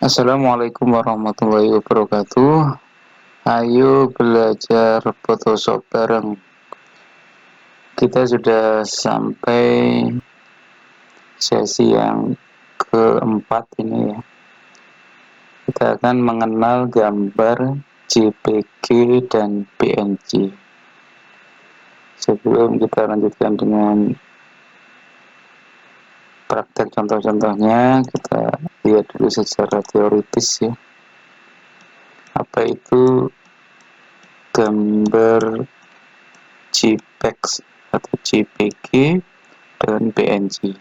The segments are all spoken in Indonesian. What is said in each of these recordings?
Assalamualaikum warahmatullahi wabarakatuh. Ayo belajar Photoshop bareng. Kita sudah sampai sesi yang keempat ini ya. Kita akan mengenal gambar JPG dan PNG. Sebelum kita lanjutkan dengan praktek contoh-contohnya, kita lihat dulu secara teoritis ya. Apa itu gambar JPEG atau JPG dan PNG.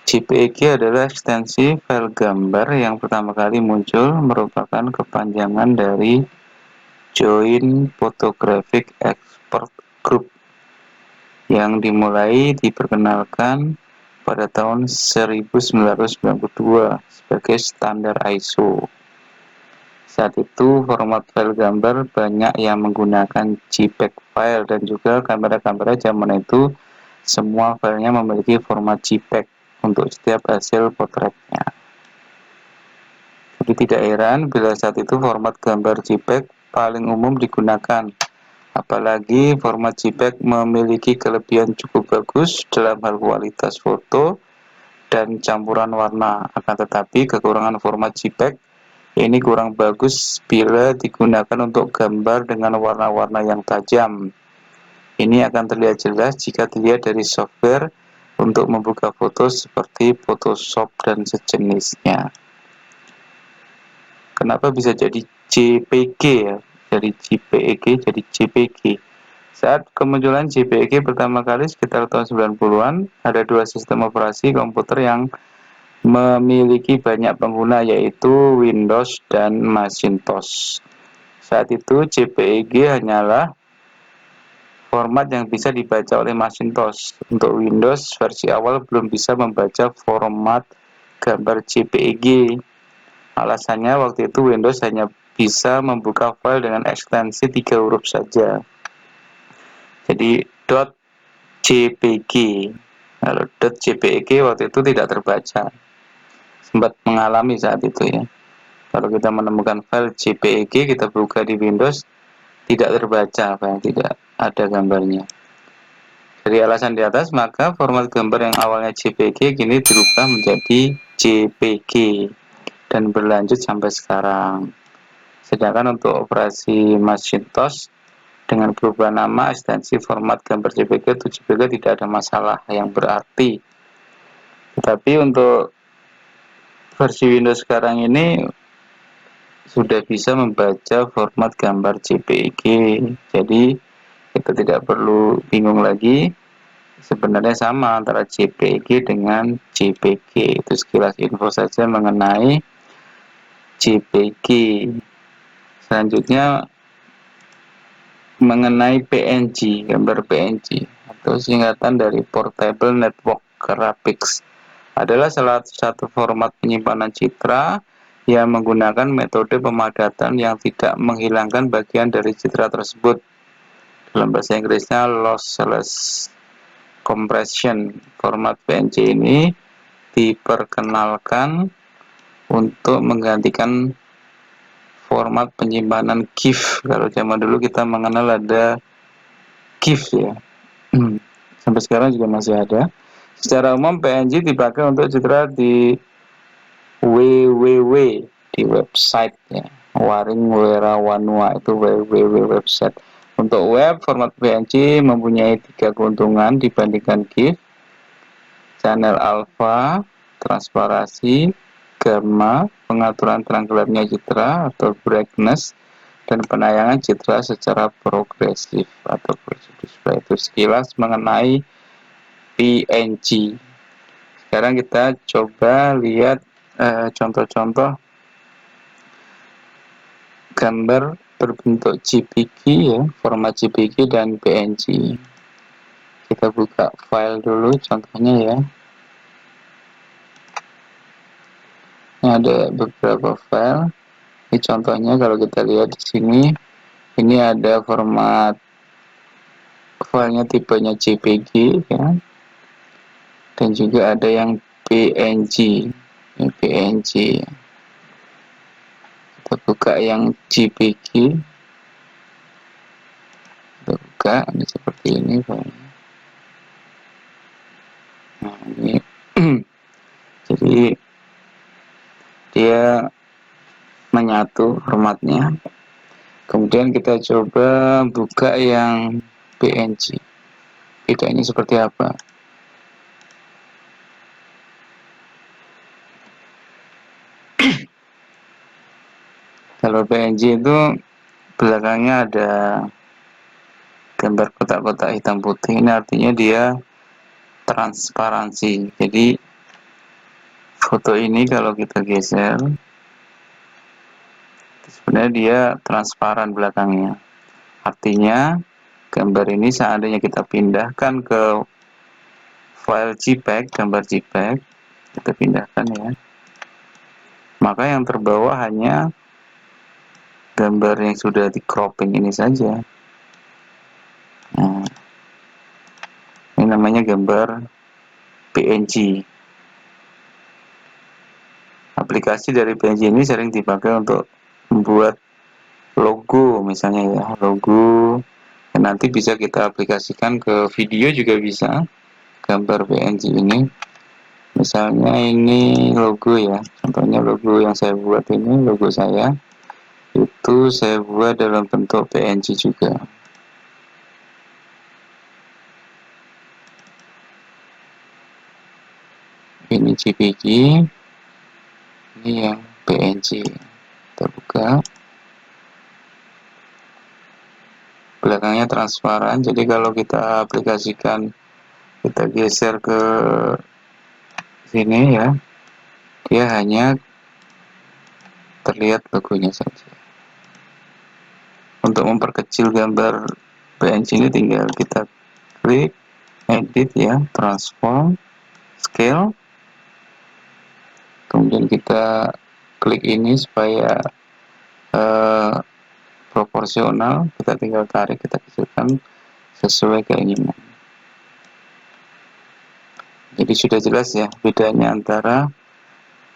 JPEG adalah ekstensi file gambar yang pertama kali muncul, merupakan kepanjangan dari Joint Photographic Export Group yang diperkenalkan pada tahun 1992 sebagai standar ISO. Saat itu format file gambar banyak yang menggunakan JPEG file, dan juga kamera-kamera zaman itu semua filenya memiliki format JPEG untuk setiap hasil potretnya. Jadi tidak heran bila saat itu format gambar JPEG paling umum digunakan. Apalagi format JPEG memiliki kelebihan cukup bagus dalam hal kualitas foto dan campuran warna. Akan tetapi kekurangan format JPEG ini kurang bagus bila digunakan untuk gambar dengan warna-warna yang tajam. Ini akan terlihat jelas jika dilihat dari software untuk membuka foto seperti Photoshop dan sejenisnya. Kenapa bisa jadi JPG ya? Dari JPEG jadi JPG. Saat kemunculan JPEG pertama kali sekitar tahun 90-an, ada dua sistem operasi komputer yang memiliki banyak pengguna, yaitu Windows dan Macintosh. Saat itu JPEG hanyalah format yang bisa dibaca oleh Macintosh. Untuk Windows versi awal belum bisa membaca format gambar JPEG. Alasannya waktu itu Windows hanya bisa membuka file dengan ekstensi 3 huruf saja. Jadi .jpg. Kalau .jpeg waktu itu tidak terbaca. Sempat mengalami saat itu ya. Kalau kita menemukan file JPEG, kita buka di Windows, tidak terbaca, tidak ada gambarnya. Dari alasan di atas, maka format gambar yang awalnya JPG kini dirubah menjadi JPG dan berlanjut sampai sekarang. Sedangkan untuk operasi Macintosh dengan perubahan nama, ekstensi format gambar JPG atau JPG tidak ada masalah yang berarti. Tetapi untuk versi Windows sekarang ini sudah bisa membaca format gambar JPEG. Jadi kita tidak perlu bingung lagi. Sebenarnya sama antara JPEG dengan JPG. Itu sekilas info saja mengenai JPG. Selanjutnya mengenai PNG, gambar PNG atau singkatan dari Portable Network Graphics, adalah salah satu format penyimpanan citra yang menggunakan metode pemadatan yang tidak menghilangkan bagian dari citra tersebut. Dalam bahasa Inggrisnya lossless compression. Format PNG ini diperkenalkan untuk menggantikan format penyimpanan GIF. Kalau zaman dulu kita mengenal ada GIF ya. Sampai sekarang juga masih ada. Secara umum PNG dipakai untuk citra di www, di website ya. Waring Werawanua itu www website. Untuk web, format PNG mempunyai 3 keuntungan dibandingkan GIF: channel alpha, transparansi, gamma, pengaturan terang gelapnya citra atau brightness, dan penayangan citra secara progresif atau progresif. Itu sekilas mengenai PNG. Sekarang kita coba lihat contoh-contoh gambar berbentuk JPG ya, format JPG dan PNG. Kita buka file dulu contohnya ya. Ini ada beberapa file. Ini contohnya kalau kita lihat di sini, ini ada format filenya tipenya JPG ya. Dan juga ada yang PNG. ini PNG. Kita buka yang JPG, kita buka ini seperti ini filenya. Nah ini jadi dia menyatu formatnya. Kemudian kita coba buka yang PNG, bedanya seperti apa. Kalau PNG itu belakangnya ada gambar kotak-kotak hitam putih, ini artinya dia transparansi. Jadi foto ini kalau kita geser, sebenarnya dia transparan belakangnya. Artinya gambar ini seandainya kita pindahkan ke file JPEG, gambar JPEG, kita pindahkan ya, maka yang terbawa hanya gambar yang sudah di cropping ini saja. Nah, ini namanya gambar PNG. Aplikasi dari PNG ini sering dipakai untuk membuat logo misalnya ya, logo. Dan nanti bisa kita aplikasikan ke video juga bisa, gambar PNG ini. Misalnya ini logo ya, contohnya logo yang saya buat ini, logo saya itu saya buat dalam bentuk PNG juga. Ini JPG, ini yang PNG. Kita buka, belakangnya transparan, jadi kalau kita aplikasikan, kita geser ke sini ya, dia hanya terlihat logonya saja. Untuk memperkecil gambar PNG ini tinggal kita klik edit ya, transform, scale, kemudian kita klik ini supaya proporsional, kita tinggal tarik, kita kecilkan sesuai keinginan. Jadi sudah jelas ya bedanya antara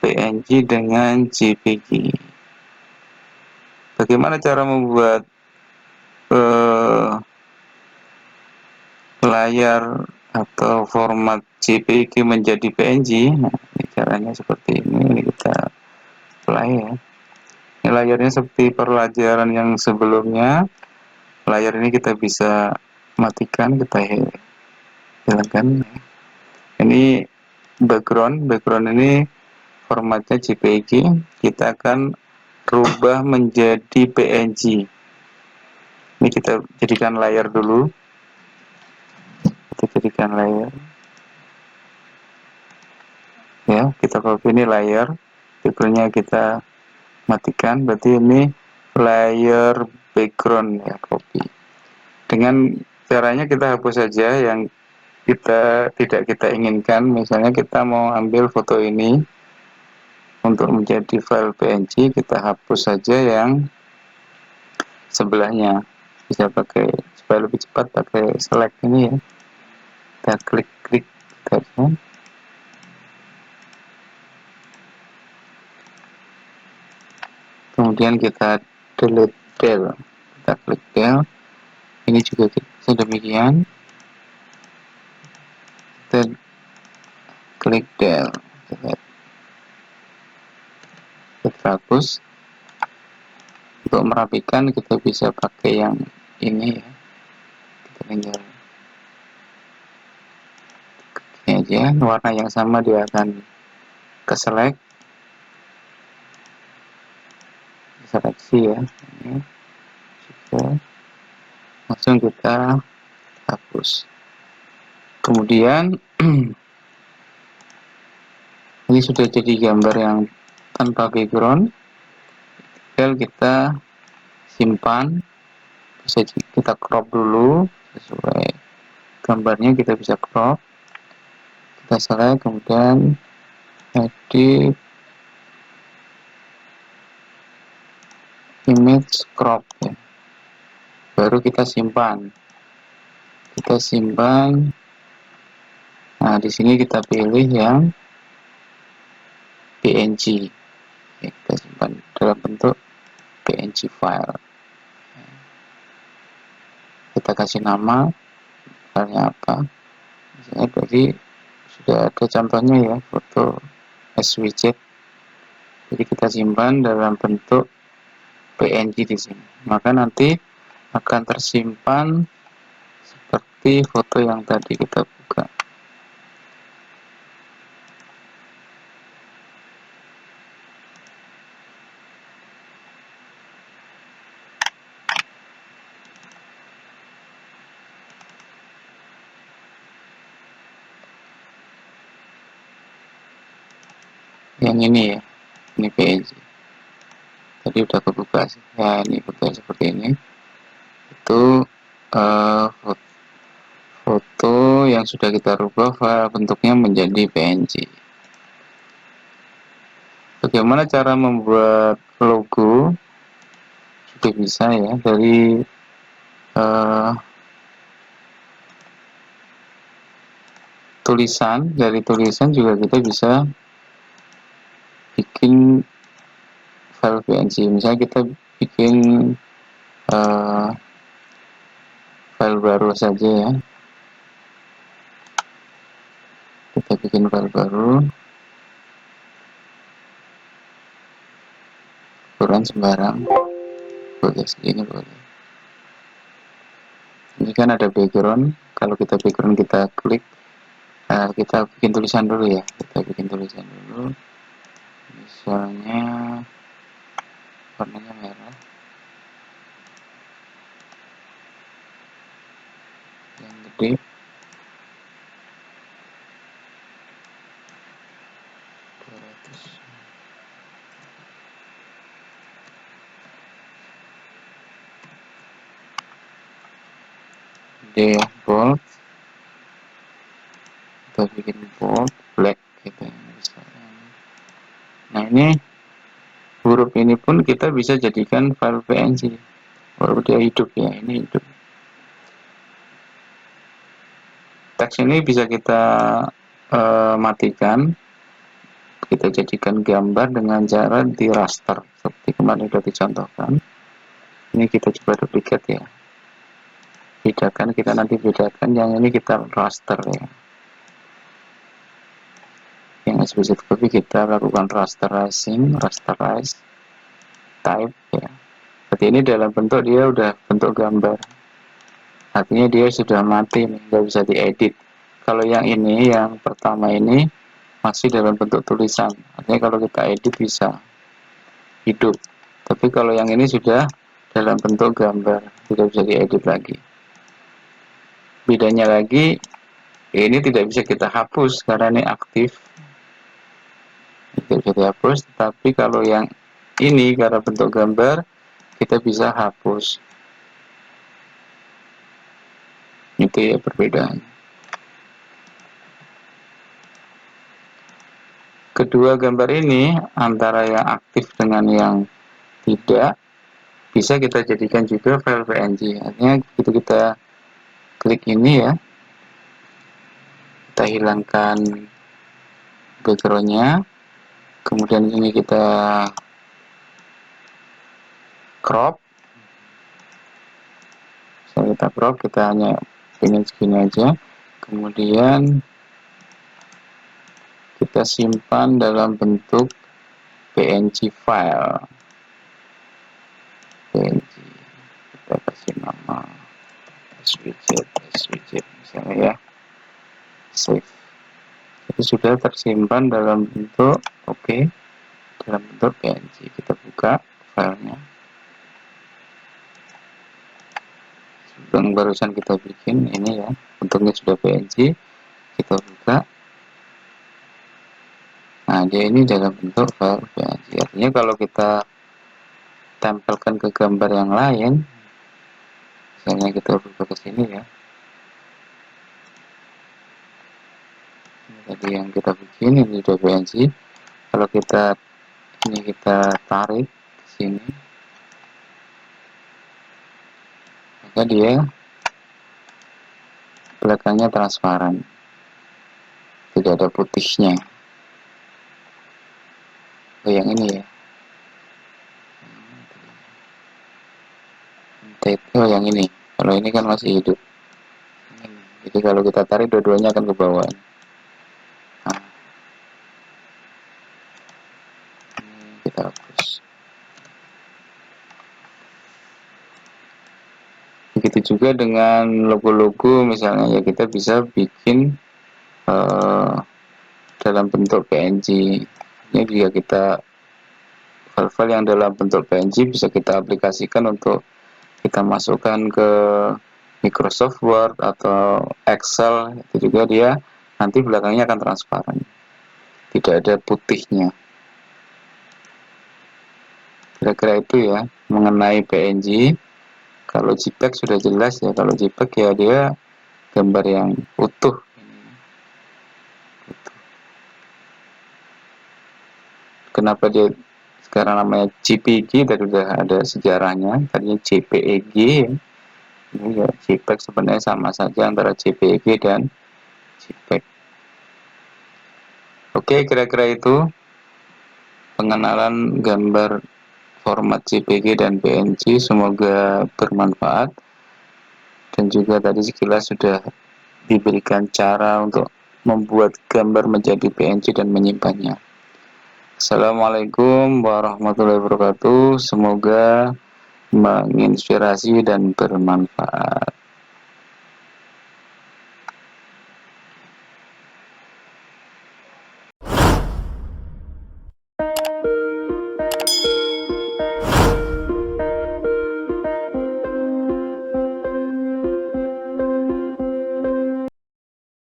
PNG dengan JPG. Bagaimana cara membuat layar atau format JPG menjadi PNG? Nah, ini caranya seperti ini. Ini kita play ya. Ini layarnya seperti pelajaran yang sebelumnya. Layar ini kita bisa matikan, kita hilangkan. Ini background ini formatnya JPG, kita akan rubah menjadi PNG. Ini kita jadikan layar dulu, kita jadikan layar ya, kita copy ini layar, backgroundnya kita matikan, berarti ini layer background ya, copy. Dengan caranya kita hapus saja yang kita tidak kita inginkan. Misalnya kita mau ambil foto ini untuk menjadi file PNG, kita hapus saja yang sebelahnya. Bisa pakai, supaya lebih cepat pakai select ini ya, kita klik saja. Kemudian kita delete del, kita klik del. Ini juga sedemikian, kita klik del, kita hapus. Untuk merapikan kita bisa pakai yang ini ya, kita tinggal ini aja, warna yang sama dia akan ke select, seleksi ya, ini juga langsung kita hapus. Kemudian ini sudah jadi gambar yang tanpa background, tinggal kita simpan, bisa kita crop dulu sesuai gambarnya, kita bisa crop, kita select, kemudian edit image crop ya, baru kita simpan. Nah di sini kita pilih yang PNG. Kita simpan dalam bentuk PNG file. Kita kasih nama filenya apa. Misalnya tadi sudah ada contohnya ya, foto SWidget. Jadi kita simpan dalam bentuk PNG di sini. Maka nanti akan tersimpan seperti foto yang tadi kita buka. Yang ini ya, ini PNG. Tadi udah kebuka sih. Ya, ini foto seperti ini. Itu foto yang sudah kita rubah file bentuknya menjadi PNG. Bagaimana cara membuat logo? Sudah bisa ya, dari tulisan juga kita bisa bikin file PNG. Misalnya kita bikin file baru saja ya, kita bikin file baru, ukuran sembarang, boleh segini boleh. Ini kan ada background, kalau kita background kita klik, kita bikin tulisan dulu ya, kita bikin tulisan dulu, misalnya warnanya merah, yang gede, gede ya, bold, kita bikin bold, black gitu ya, misalnya. Nah ini huruf ini pun kita bisa jadikan file PNG, baru dia hidup ya, ini hidup. Teks ini bisa kita matikan, kita jadikan gambar dengan cara di raster seperti kemarin sudah dicontohkan. Ini kita coba duplikat ya, bedakan, kita nanti bedakan, yang ini kita raster ya, yang explicit copy kita lakukan rasterizing, rasterize type ya. Berarti ini dalam bentuk dia udah bentuk gambar, artinya dia sudah mati nih, nggak bisa diedit. Kalau yang ini, yang pertama ini masih dalam bentuk tulisan, artinya kalau kita edit bisa hidup. Tapi kalau yang ini sudah dalam bentuk gambar, tidak bisa diedit lagi. Bedanya lagi, ini tidak bisa kita hapus karena ini aktif, tidak bisa dihapus. Tapi kalau yang ini karena bentuk gambar, kita bisa hapus. Itu ya perbedaan. Kedua gambar ini antara yang aktif dengan yang tidak bisa kita jadikan juga file PNG. Artinya begitu kita klik ini ya, kita hilangkan backgroundnya, kemudian ini kita crop, kita crop, kita hanya ingin segini aja, kemudian kita simpan dalam bentuk PNG file. PNG, kita kasih nama SWidget misalnya ya, save. Jadi sudah tersimpan dalam bentuk dalam bentuk PNG. Kita buka filenya yang barusan kita bikin ini ya, bentuknya sudah PNG, kita buka. Nah dia ini dalam bentuk file PNG, artinya kalau kita tempelkan ke gambar yang lain, misalnya kita buka ke sini ya, tadi yang kita bikin ini sudah PNG, kalau kita ini kita tarik ke sini, maka dia belakangnya transparan, tidak ada putihnya. Oh, yang ini ya. Oh, yang ini. Kalau ini kan masih hidup. Jadi kalau kita tarik dua-duanya akan ke bawah. Nah, ini kita hapus. Begitu juga dengan logo-logo misalnya ya, kita bisa bikin dalam bentuk PNG. Ini juga kita file-file yang dalam bentuk PNG bisa kita aplikasikan untuk kita masukkan ke Microsoft Word atau Excel. Itu juga dia nanti belakangnya akan transparan, tidak ada putihnya. Kira-kira itu ya mengenai PNG. Kalau JPEG sudah jelas ya, kalau JPEG ya dia gambar yang utuh. Kenapa dia sekarang namanya JPG? Tadi sudah ada sejarahnya, tadinya JPEG. Ini ya JPEG sebenarnya sama saja antara JPEG dan JPEG. Oke, kira-kira itu pengenalan gambar format JPG dan PNG. Semoga bermanfaat, dan juga tadi sekilas sudah diberikan cara untuk membuat gambar menjadi PNG dan menyimpannya. Assalamualaikum warahmatullahi wabarakatuh. Semoga menginspirasi dan bermanfaat.